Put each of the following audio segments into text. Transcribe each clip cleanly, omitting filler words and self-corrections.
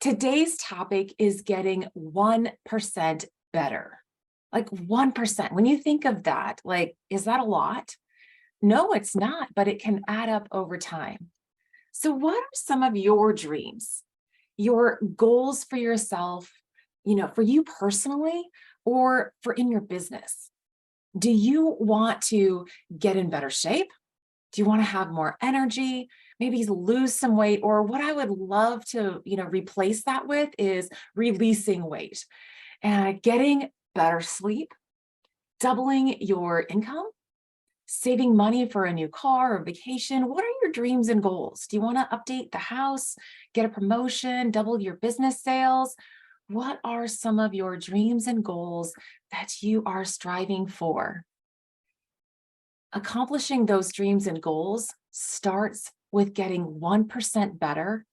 Today's topic is getting 1% better. Like 1%. When you think of that, like, is that a lot? No, it's not, but it can add up over time. So, what are some of your dreams, your goals for yourself, for you personally, or for in your business? Do you want to get in better shape? Do you want to have more energy? Maybe lose some weight? Or what I would love to, replace that with is releasing weight and getting better sleep, doubling your income, saving money for a new car or vacation. What are your dreams and goals? Do you want to update the house, get a promotion, double your business sales? What are some of your dreams and goals that you are striving for? Accomplishing those dreams and goals starts with getting 1% better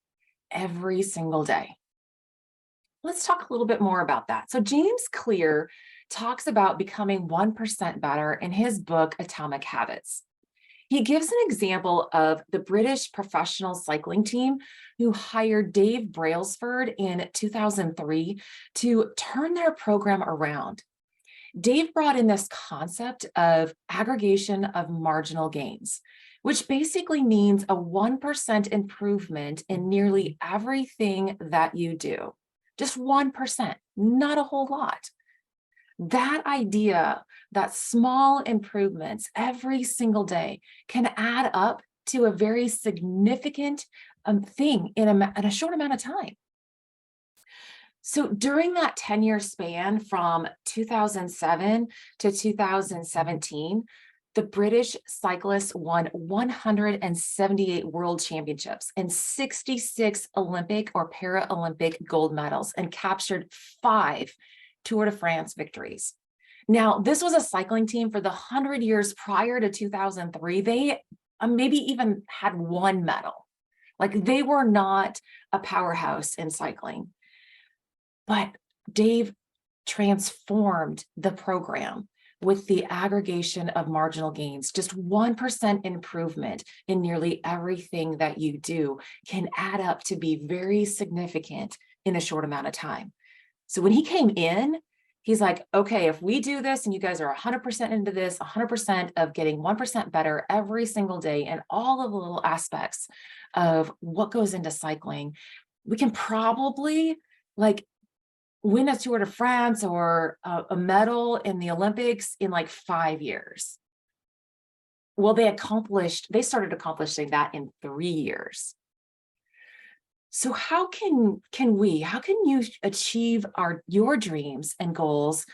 every single day. Let's talk a little bit more about that. So James Clear talks about becoming 1% better in his book, Atomic Habits. He gives an example of the British professional cycling team who hired Dave Brailsford in 2003 to turn their program around. Dave brought in this concept of aggregation of marginal gains, which basically means a 1% improvement in nearly everything that you do. Just 1%, not a whole lot. That idea that small improvements every single day can add up to a very significant thing in a short amount of time. So during that 10-year span from 2007 to 2017, the British cyclists won 178 world championships and 66 Olympic or Paralympic gold medals and captured 5 Tour de France victories. Now, this was a cycling team for the 100 years prior to 2003. They maybe even had 1 medal. Like, they were not a powerhouse in cycling. But Dave transformed the program with the aggregation of marginal gains. Just 1% improvement in nearly everything that you do can add up to be very significant in a short amount of time. So when he came in, he's like, okay, if we do this and you guys are 100% into this, 100% of getting 1% better every single day and all of the little aspects of what goes into cycling, we can probably win a Tour de France or a medal in the Olympics in 5 years. Well, they started accomplishing that in 3 years. So how can you achieve your dreams and goals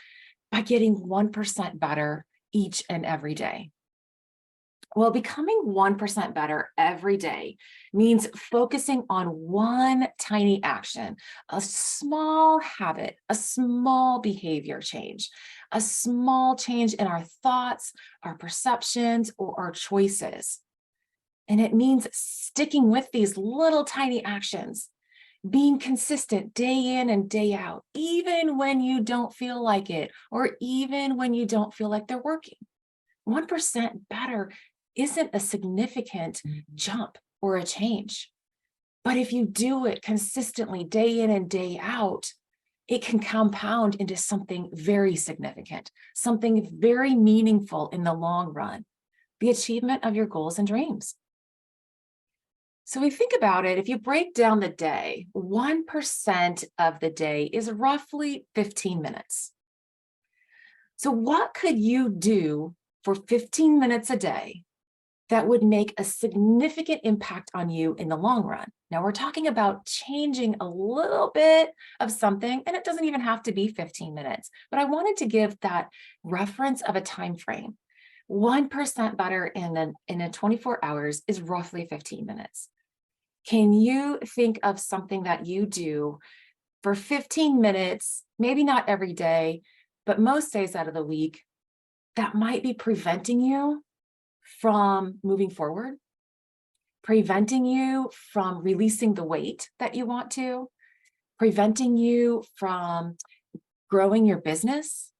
by getting 1% better each and every day? Well, becoming 1% better every day means focusing on one tiny action, a small habit, a small behavior change, a small change in our thoughts, our perceptions, or our choices. And it means sticking with these little tiny actions, being consistent day in and day out, even when you don't feel like it, or even when you don't feel like they're working. 1% better isn't a significant jump or a change. But if you do it consistently day in and day out, it can compound into something very significant, something very meaningful in the long run, the achievement of your goals and dreams. So we think about it, if you break down the day, 1% of the day is roughly 15 minutes. So what could you do for 15 minutes a day that would make a significant impact on you in the long run? Now we're talking about changing a little bit of something, and it doesn't even have to be 15 minutes, but I wanted to give that reference of a time frame. 1% better in a 24 hours is roughly 15 minutes. Can you think of something that you do for 15 minutes, maybe not every day, but most days out of the week, that might be preventing you from moving forward, preventing you from releasing the weight that you want to, preventing you from growing your business?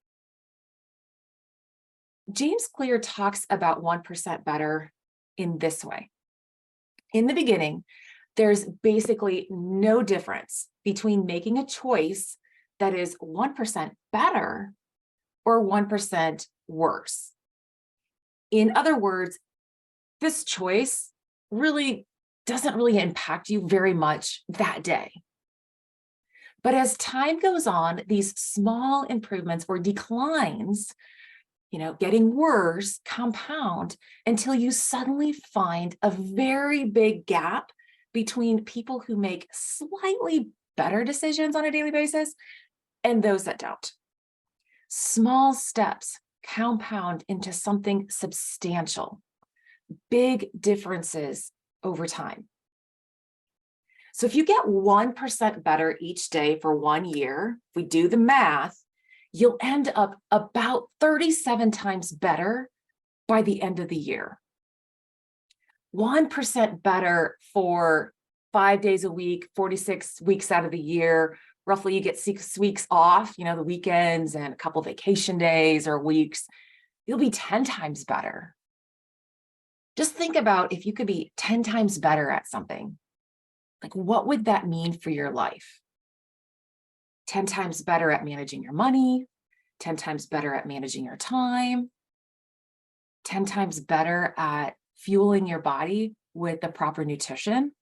James Clear talks about 1% better in this way. In the beginning, there's basically no difference between making a choice that is 1% better or 1% worse. In other words, this choice really doesn't really impact you very much that day. But as time goes on, these small improvements or declines, getting worse, compound until you suddenly find a very big gap between people who make slightly better decisions on a daily basis and those that don't. Small steps compound into something substantial, big differences over time. So if you get 1% better each day for 1 year, if we do the math, you'll end up about 37 times better by the end of the year. 1% better for 5 days a week, 46 weeks out of the year. Roughly you get 6 weeks off, the weekends and a couple vacation days or weeks. You'll be 10 times better. Just think about if you could be 10 times better at something. Like, what would that mean for your life? 10 times better at managing your money, 10 times better at managing your time, 10 times better at fueling your body with the proper nutrition,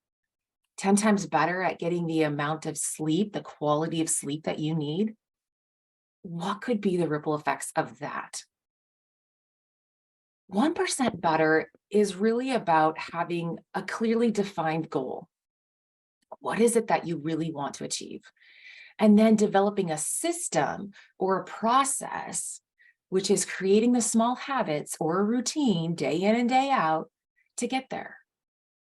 10 times better at getting the amount of sleep, the quality of sleep that you need. What could be the ripple effects of that? 1% better is really about having a clearly defined goal. What is it that you really want to achieve? And then developing a system or a process, which is creating the small habits or a routine day in and day out to get there.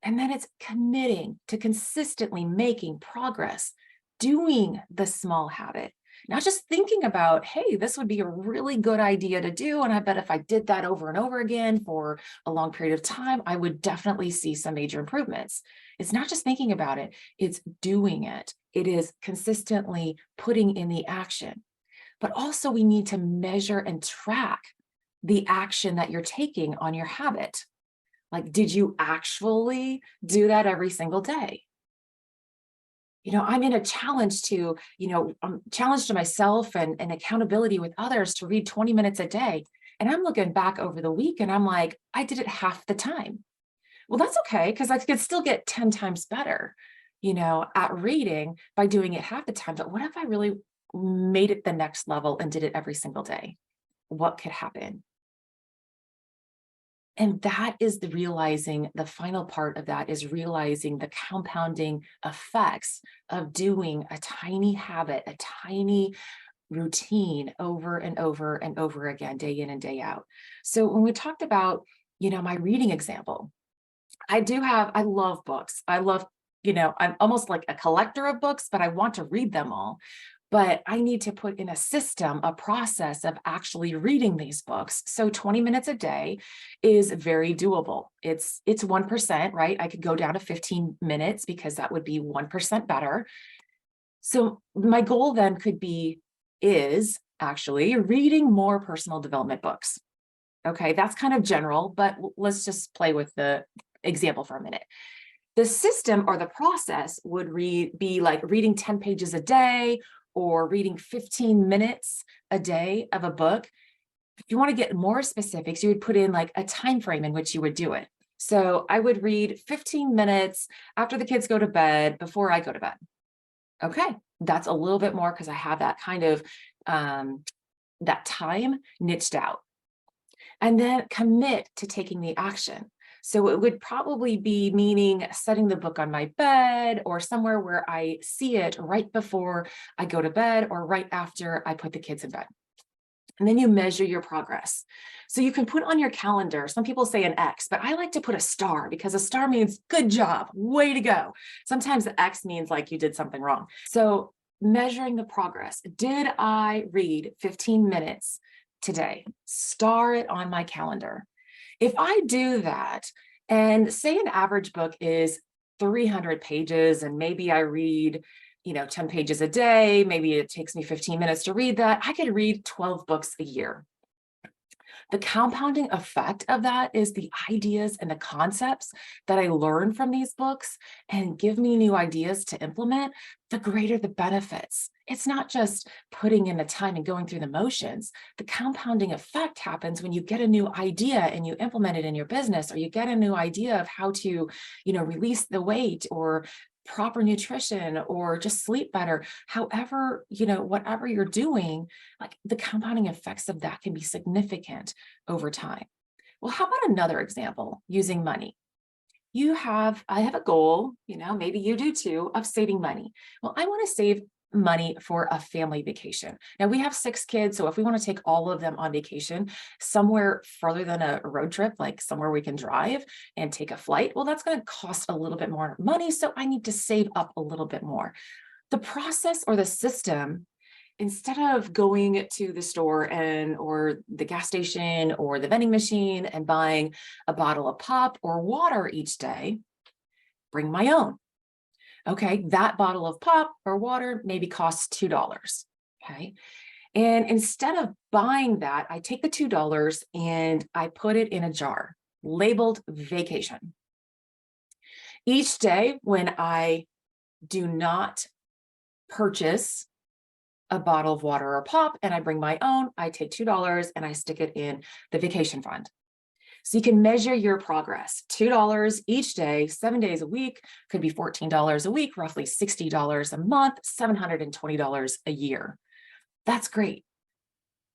And then it's committing to consistently making progress, doing the small habit, not just thinking about, hey, this would be a really good idea to do. And I bet if I did that over and over again for a long period of time, I would definitely see some major improvements. It's not just thinking about it, it's doing it. It is consistently putting in the action. But also we need to measure and track the action that you're taking on your habit. Like, did you actually do that every single day? I'm in a challenge to, challenge to myself and accountability with others to read 20 minutes a day. And I'm looking back over the week and I'm like, I did it half the time. Well, that's okay, because I could still get 10 times better, at reading by doing it half the time. But what if I really made it the next level and did it every single day? What could happen? And that is the final part of that is realizing the compounding effects of doing a tiny habit, a tiny routine over and over and over again, day in and day out. So when we talked about, my reading example, I love books. I'm almost like a collector of books, but I want to read them all. But I need to put in a system, a process of actually reading these books. So 20 minutes a day is very doable. It's 1%, right? I could go down to 15 minutes because that would be 1% better. So my goal then is actually reading more personal development books. Okay, that's kind of general, but let's just play with the example for a minute. The system or the process would be like reading 10 pages a day or reading 15 minutes a day of a book. If you want to get more specifics, you would put in like a time frame in which you would do it. So I would read 15 minutes after the kids go to bed, before I go to bed. Okay, that's a little bit more because I have that kind of that time niched out. And then commit to taking the action. So it would probably be meaning setting the book on my bed or somewhere where I see it right before I go to bed or right after I put the kids in bed. And then you measure your progress. So you can put on your calendar, some people say an X, but I like to put a star because a star means good job, way to go. Sometimes the X means like you did something wrong. So measuring the progress. Did I read 15 minutes today? Star it on my calendar. If I do that, and say an average book is 300 pages, and maybe I read, 10 pages a day, maybe it takes me 15 minutes to read that, I could read 12 books a year. The compounding effect of that is the ideas and the concepts that I learn from these books and give me new ideas to implement, the greater the benefits. It's not just putting in the time and going through the motions. The compounding effect happens when you get a new idea and you implement it in your business, or you get a new idea of how to, release the weight, or proper nutrition, or just sleep better. However, whatever you're doing, like, the compounding effects of that can be significant over time. Well, how about another example using money? I have a goal, maybe you do too, of saving money. Well, I want to save money for a family vacation. Now, we have 6 kids, so if we want to take all of them on vacation somewhere further than a road trip, like somewhere we can drive and take a flight, well, that's going to cost a little bit more money. So I need to save up a little bit more. The process or the system, instead of going to the store or the gas station or the vending machine and buying a bottle of pop or water each day, bring my own. Okay, that bottle of pop or water maybe costs $2. Okay. And instead of buying that, I take the $2 and I put it in a jar labeled vacation. Each day when I do not purchase a bottle of water or pop and I bring my own, I take $2 and I stick it in the vacation fund. So you can measure your progress. $2 each day, 7 days a week, could be $14 a week, roughly $60 a month, $720 a year. That's great.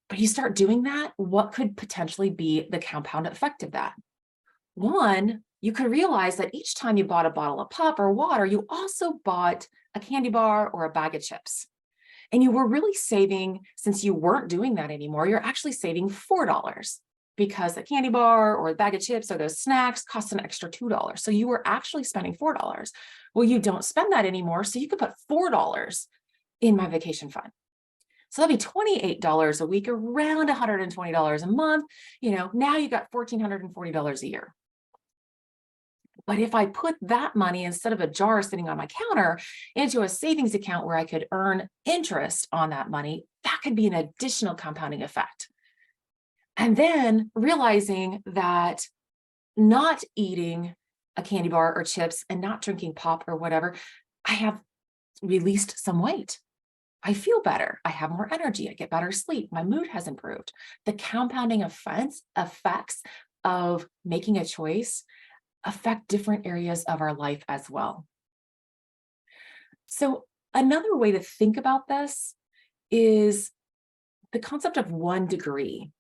But you start doing that, what could potentially be the compound effect of that? One, you could realize that each time you bought a bottle of pop or water, you also bought a candy bar or a bag of chips. And you were really saving, since you weren't doing that anymore, you're actually saving $4, because a candy bar or a bag of chips or those snacks cost an extra $2. So you were actually spending $4. Well, you don't spend that anymore. So you could put $4 in my vacation fund. So that'd be $28 a week, around $120 a month. Now you got $1,440 a year. But if I put that money, instead of a jar sitting on my counter, into a savings account where I could earn interest on that money, that could be an additional compounding effect. And then realizing that not eating a candy bar or chips and not drinking pop or whatever, I have released some weight. I feel better. I have more energy. I get better sleep. My mood has improved. The compounding effects of making a choice affect different areas of our life as well. So another way to think about this is the concept of 1 degree.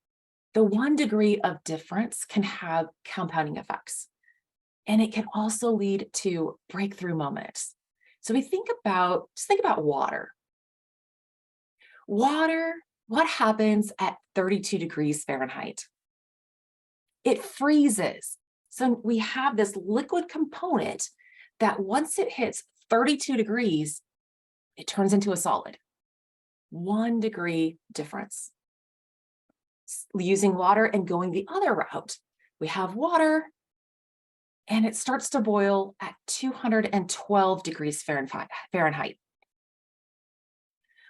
The 1 degree of difference can have compounding effects, and it can also lead to breakthrough moments. So just think about water. Water, what happens at 32 degrees Fahrenheit? It freezes. So we have this liquid component that once it hits 32 degrees, it turns into a solid. 1 degree difference. Using water and going the other route, we have water and it starts to boil at 212 degrees Fahrenheit.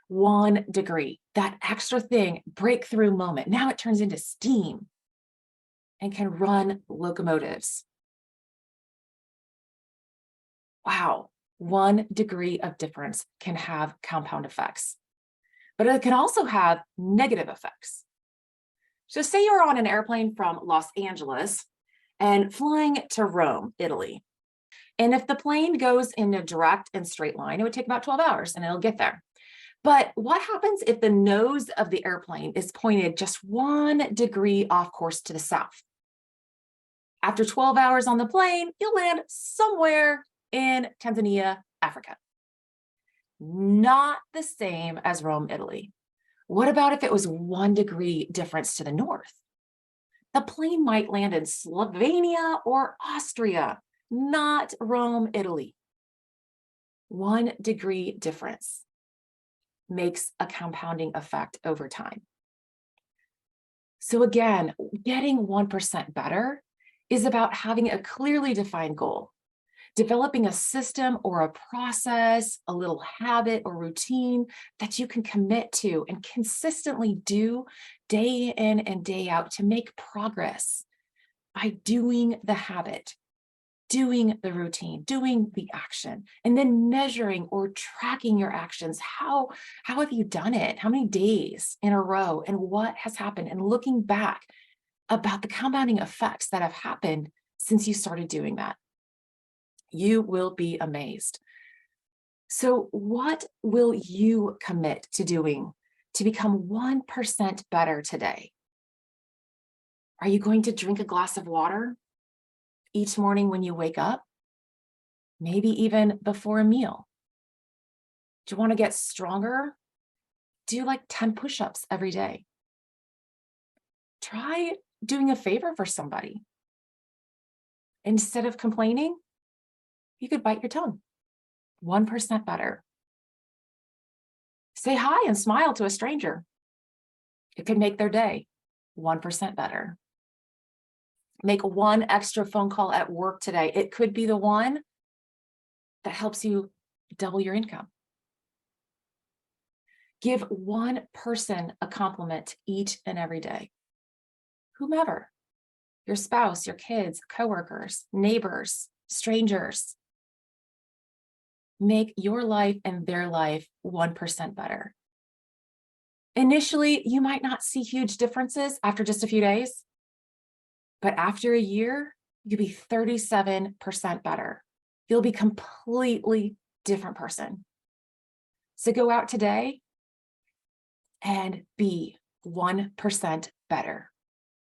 1 degree, that extra thing, breakthrough moment. Now it turns into steam and can run locomotives. Wow, 1 degree of difference can have compound effects, but it can also have negative effects. So say you're on an airplane from Los Angeles and flying to Rome, Italy. And if the plane goes in a direct and straight line, it would take about 12 hours and it'll get there. But what happens if the nose of the airplane is pointed just 1 degree off course to the south? After 12 hours on the plane, you'll land somewhere in Tanzania, Africa. Not the same as Rome, Italy. What about if it was 1 degree difference to the north? The plane might land in Slovenia or Austria, not Rome, Italy. 1 degree difference makes a compounding effect over time. So again, getting 1% better is about having a clearly defined goal. Developing a system or a process, a little habit or routine that you can commit to and consistently do day in and day out to make progress by doing the habit, doing the routine, doing the action, and then measuring or tracking your actions. How have you done it? How many days in a row, and what has happened? And looking back about the compounding effects that have happened since you started doing that. You will be amazed. So what will you commit to doing to become 1% better today? Are you going to drink a glass of water each morning when you wake up? Maybe even before a meal? Do you want to get stronger? Do like 10 push-ups every day. Try doing a favor for somebody. Instead of complaining, you could bite your tongue. 1% better. Say hi and smile to a stranger. It could make their day. 1% better. Make one extra phone call at work today. It could be the one that helps you double your income. Give one person a compliment each and every day. Whomever, your spouse, your kids, coworkers, neighbors, strangers. Make your life and their life 1% better. Initially, you might not see huge differences after just a few days, but after a year, you'll be 37% better. You'll be a completely different person. So go out today and be 1% better.